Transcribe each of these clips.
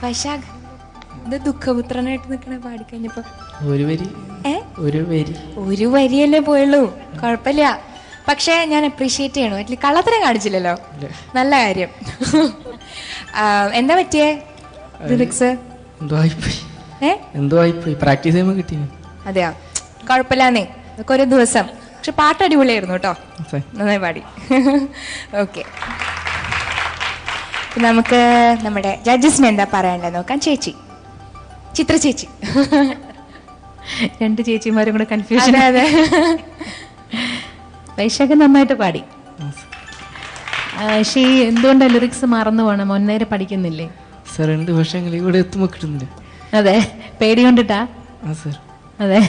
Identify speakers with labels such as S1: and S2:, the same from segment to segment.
S1: വൈശാഖ്, ഇത് ദുഃഖപുത്രനായിട്ട് നിൽക്കണ പാടിക്കഴിഞ്ഞപ്പോ ഒരു വരിയല്ലേ പോയുള്ളൂ, കുഴപ്പമില്ല. പക്ഷെ ഞാൻ അപ്രീഷിയേറ്റ് ചെയ്യണു, അറ്റ്ലീസ്റ്റ് കള്ളത്തരം കാണിച്ചില്ലല്ലോ, നല്ല കാര്യം. എന്താ പറ്റിയേ ലിറിക്സ്?
S2: പ്രാക്ടീസ് ചെയ്യുമ്പോൾ കിട്ടി.
S1: അതെയോ, കുഴപ്പമില്ലാന്നേ, ഇതൊക്കെ ഒരു ദിവസം. പക്ഷെ പാട്ട് അടിപൊളിയായിരുന്നു കേട്ടോ, നന്നായി പാടി. ഓക്കെ, നമുക്ക് നമ്മുടെ ജഡ്ജസിന് എന്താ പറയണ്ടേ നോക്കാം. ചേച്ചി, ചിത്ര ചേച്ചി.
S3: രണ്ട് ചേച്ചിമാരും കൂടെ കൺഫ്യൂഷൻ. അതെ, വൈശാഖ് നന്നായിട്ട് പാടി. പക്ഷേ എന്തുകൊണ്ടാണ് ലിറിക്സ് മറന്നു പോകണം? മുന്നേരെ പഠിക്കുന്നില്ലേ?
S2: സാർ 2 വർഷങ്ങൾ ഇവിടെ എത്തുമ്പോൾ കിട്ടുന്നില്ല.
S3: അതെ, പേടി കൊണ്ടിട്ടാ? അതെ,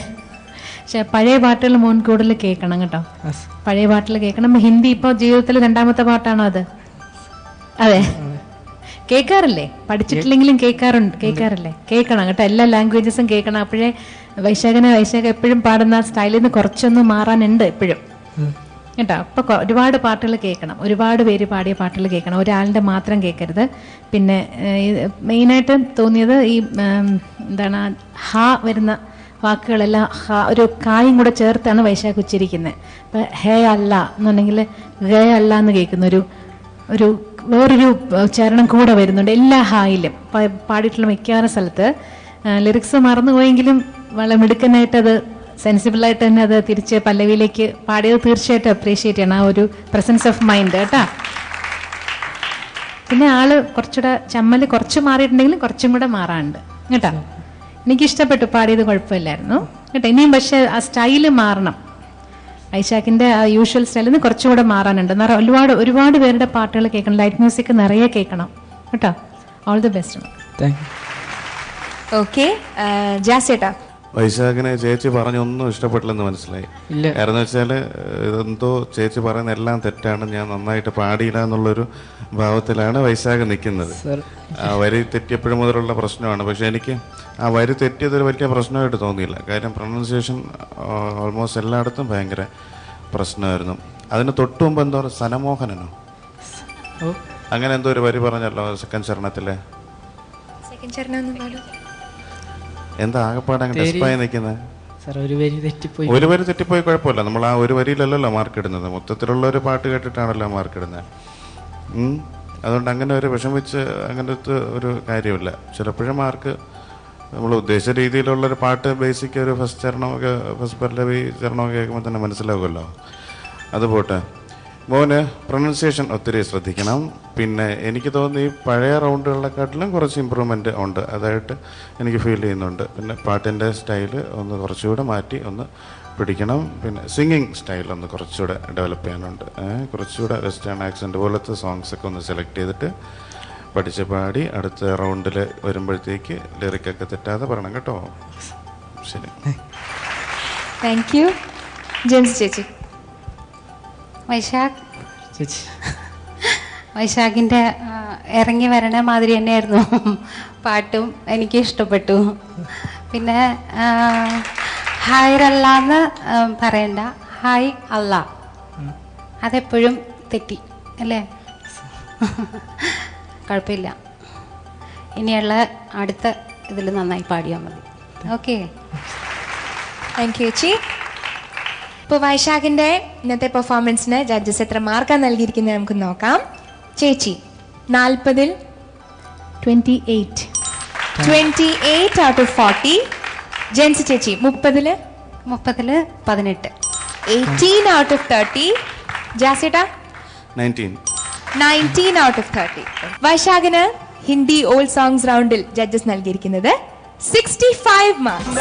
S3: പക്ഷെ പഴയ പാട്ടുകൾ മോൻ കൂടുതൽ കേൾക്കണം കേട്ടോ. പഴയ പാട്ടുകൾ കേൾക്കണം. ഹിന്ദി ഇപ്പോൾ ജീവിതത്തിൽ 2ാമത്തെ പാട്ടാണോ അത്? അതെ, കേൾക്കാറില്ലേ? പഠിച്ചിട്ടില്ലെങ്കിലും കേൾക്കാറില്ലേ? കേൾക്കണം കേട്ടോ, എല്ലാ ലാംഗ്വേജസും കേൾക്കണം. അപ്പോഴേ വൈശാഖ് എപ്പോഴും പാടുന്ന സ്റ്റൈലിൽ നിന്ന് കുറച്ചൊന്നും മാറാനുണ്ട് എപ്പോഴും കേട്ടോ. അപ്പൊ ഒരുപാട് പാട്ടുകൾ കേൾക്കണം, ഒരുപാട് പേര് പാടിയ പാട്ടുകൾ കേൾക്കണം, ഒരാളിന്റെ മാത്രം കേൾക്കരുത്. പിന്നെ മെയിനായിട്ട് തോന്നിയത് ഈ എന്താണ്, ഹ വരുന്ന വാക്കുകളെല്ലാം ഒരു കായും കൂടെ ചേർത്താണ് വൈശാഖ് ഉച്ചരിക്കുന്നത്. ഇപ്പൊ ഹേ അല്ല എന്നുണ്ടെങ്കിൽ ഹേ അല്ല എന്ന് കേൾക്കുന്ന ഒരു വേറൊരു ചരണം കൂടെ വരുന്നുണ്ട് എല്ലാ ഹായിലും. പാടിയിട്ടുള്ള മിക്കവാറും സ്ഥലത്ത് ലിറിക്സ് മറന്നുപോയെങ്കിലും വളരെ മിടുക്കനായിട്ട് അത് സെൻസിബിളായിട്ട് തന്നെ അത് തിരിച്ച് പല്ലവിയിലേക്ക് പാടിയത് തീർച്ചയായിട്ടും അപ്രീഷിയേറ്റ് ചെയ്യണം. ആ ഒരു പ്രസൻസ് ഓഫ് മൈൻഡ് കേട്ടോ. പിന്നെ ആള് കുറച്ചുകൂടെ ചമ്മൽ കുറച്ച് മാറിയിട്ടുണ്ടെങ്കിലും കുറച്ചും കൂടെ മാറാനുണ്ട് കേട്ടോ. എനിക്കിഷ്ടപ്പെട്ടു, പാടിയത് കുഴപ്പമില്ലായിരുന്നു കേട്ടോ. ഇനിയും പക്ഷെ ആ സ്റ്റൈല് മാറണം. വൈശാഖിന്റെ ആ യൂഷ്വൽ സ്റ്റൈലിൽ നിന്ന് കുറച്ചുകൂടെ മാറാനുണ്ട്. ഒരുപാട് പേരുടെ പാട്ടുകൾ കേൾക്കണം, ലൈറ്റ് മ്യൂസിക് നിറയെ കേൾക്കണം കേട്ടോ. All the best.
S1: ഓക്കെ, ജാസേട്ടാ.
S4: വൈശാഖിനെ ചേച്ചി പറഞ്ഞൊന്നും ഇഷ്ടപ്പെട്ടില്ലെന്ന് മനസ്സിലായി. കാരണം വെച്ചാൽ ഇതെന്തോ ചേച്ചി പറയുന്ന എല്ലാം തെറ്റാണ്, ഞാൻ നന്നായിട്ട് പാടിയില്ല എന്നുള്ളൊരു ഭാവത്തിലാണ് വൈശാഖ് നിൽക്കുന്നത്. ആ വരി തെറ്റിയപ്പോഴും മുതലുള്ള പ്രശ്നമാണ്. പക്ഷെ എനിക്ക് ആ വരി തെറ്റിയതൊരു വലിയ പ്രശ്നമായിട്ട് തോന്നിയില്ല. കാര്യം പ്രൊണൗൺസിയേഷൻ ഓൾമോസ്റ്റ് എല്ലായിടത്തും ഭയങ്കര പ്രശ്നമായിരുന്നു. അതിന് തൊട്ടു മുമ്പ് എന്തോ സനമോഹനനോ അങ്ങനെ എന്തോ ഒരു വരി പറഞ്ഞല്ലോ സെക്കൻഡ് ചരണത്തിലെ. എന്താ ആകെപ്പാടെ അങ്ങനെ ഡെസ്പായി നിൽക്കുന്നത്? ഒരു വരി തെറ്റിപ്പോയി കുഴപ്പമില്ല, നമ്മൾ ആ ഒരു വരിയിലല്ലല്ലോ മാർക്ക് ഇടുന്നത്, മൊത്തത്തിലുള്ള ഒരു പാട്ട് കേട്ടിട്ടാണല്ലോ മാർക്ക് ഇടുന്നത്. അതുകൊണ്ട് അങ്ങനെ ഒരു വിഷമിച്ച് അങ്ങനത്തെ ഒരു കാര്യമില്ല. ചിലപ്പോഴും മാർക്ക് നമ്മൾ ഉദ്ദേശിച്ച രീതിയിലുള്ളൊരു പാട്ട് ബേസിക് ഒരു ഫസ്റ്റ് ചരണമൊക്കെ ഫസ്റ്റ് പല്ലവി ചരണമൊക്കെ കേൾക്കുമ്പോൾ തന്നെ മനസ്സിലാവുമല്ലോ. അതുപോട്ടെ, മോന് പ്രൊനൗൺസിയേഷൻ ഒത്തിരി ശ്രദ്ധിക്കണം. പിന്നെ എനിക്ക് തോന്നി പഴയ റൗണ്ടുകളെക്കാട്ടിലും കുറച്ച് ഇമ്പ്രൂവ്മെൻറ്റ് ഉണ്ട്, അതായിട്ട് എനിക്ക് ഫീൽ ചെയ്യുന്നുണ്ട്. പിന്നെ പാട്ടിൻ്റെ സ്റ്റൈല് ഒന്ന് കുറച്ചുകൂടെ മാറ്റി ഒന്ന് പിടിക്കണം. പിന്നെ സിംഗിങ് സ്റ്റൈൽ ഒന്ന് കുറച്ചുകൂടെ ഡെവലപ്പ് ചെയ്യാനുണ്ട്. കുറച്ചുകൂടെ വെസ്റ്റേൺ ആക്സെൻറ്റ് പോലത്തെ സോങ്സൊക്കെ ഒന്ന് സെലക്ട് ചെയ്തിട്ട് പഠിച്ച് പാടി അടുത്ത റൗണ്ടിൽ വരുമ്പോഴത്തേക്ക് ലിറിക്കൊക്കെ തെറ്റാതെ പറയണം കേട്ടോ. ശരി,
S1: താങ്ക് യു. ജെൻസ് ചേച്ചി.
S5: വൈശാഖിൻ്റെ ഇറങ്ങി വരണ മാതിരി തന്നെയായിരുന്നു പാട്ടും, എനിക്ക് ഇഷ്ടപ്പെട്ടു. പിന്നെ ഹായ് അല്ലാന്ന് പറയണ്ട, ഹായ് അല്ല, അതെപ്പോഴും തെറ്റി അല്ലേ? കുഴപ്പമില്ല, ഇനിയുള്ള അടുത്ത ഇതിൽ നന്നായി പാടിയാൽ മതി. ഓക്കെ,
S1: താങ്ക് യു ചേച്ചി. ഇപ്പോൾ വൈശാഖിൻ്റെ ഇന്നത്തെ പെർഫോമൻസിന് ജഡ്ജസ് എത്ര മാർക്കാണ് നൽകിയിരിക്കുന്നത് നമുക്ക് നോക്കാം. ചേച്ചി 40-ൽ 28 out of 40. ജെൻസ് ചേച്ചി 30-ൽ
S5: 18.
S1: 18 out of 30. ജാസേട്ടാ
S4: 19
S1: out of 30. വൈശാഖിന് ഹിന്ദി ഓൾഡ് സോങ്സ് റൗണ്ടിൽ ജഡ്ജസ് നൽകിയിരിക്കുന്നത് 65 മാർക്സ്.